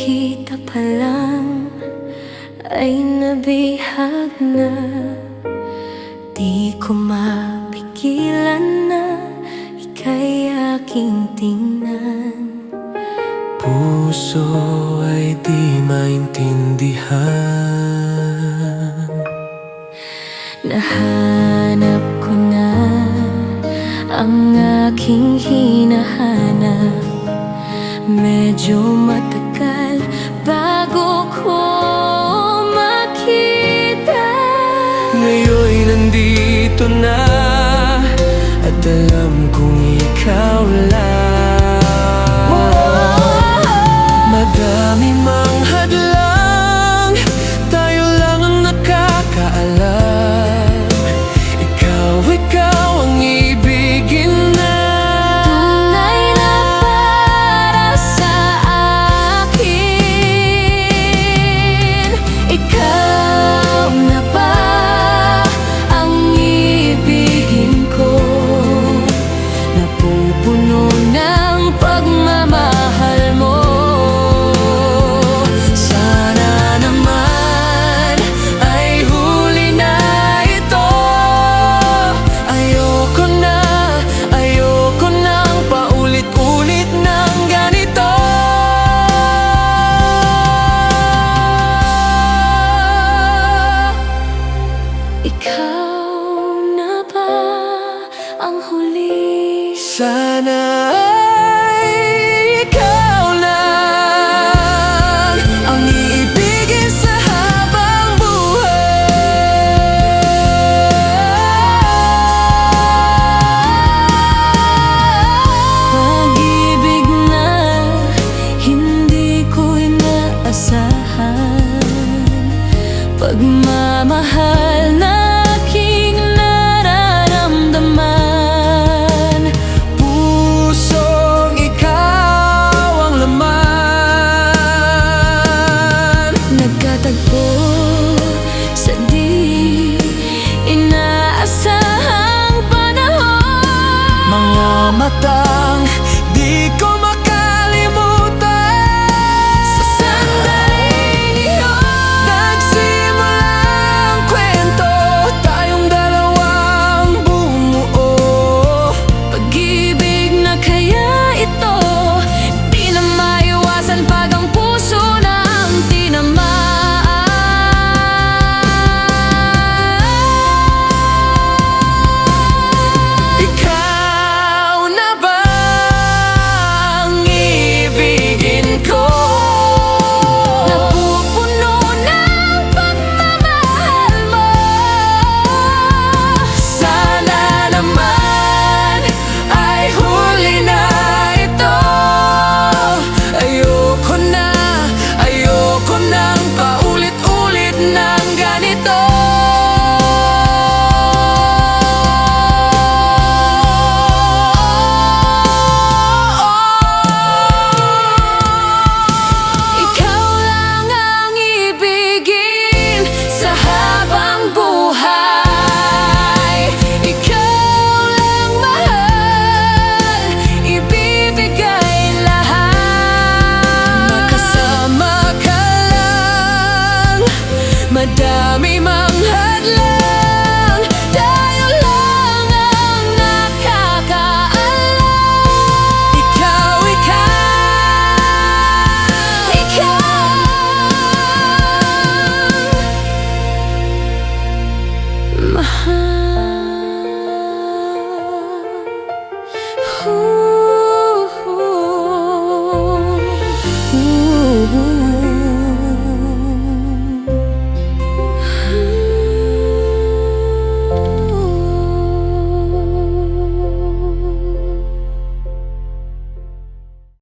nakita pa lang ay nabihag na. Di ko mapigilan na ika'y aking tingnan. Puso ay di maintindihan. Nahanap ko na ang aking hinahanap. Medyo matagal bago ko makita. Ngayon'y nandito na at alam kong ikaw lang. Madami mang hadlang, tayo lang ang nakakaalam. Ikaw ang ibigin na tunay na para sa akin. Ikaw na ba ang ibigin ko? Napupuno ng pagmamahal mo. Sana naman ay huli na ito. Ayoko nang paulit-ulit ng ganito. Ikaw na ba ang huli? Sana ay ikaw lang ang iibigin sa habang buhay. Pag-ibig na hindi ko inaasahan, pagmamahal na aking nararamdaman. Pusong ikaw ang laman. Nagkatagpo sa di inaasahang panahon. Mga matang di ko makalimutan. Sa sandaling iyon, Nagsimula ang kwento, tayong dalawang bumuo. pag-ibig na kaya ito, di na maiwasan pag ang puso na ang tinamaan. Ikaw na ba ang ibigin ko? Napupuno ng pagmamahal mo. Sana naman ay huli na ito. Ayoko nang paulit-ulit ng ganito. Ikaw lang ang ibigin sa habang buhay. Ikaw lang mahal, ibibigay lahat. Makasama ka lang, madami mang hadlang, tayo lang ang nakakaalam. Ikaw Mahal.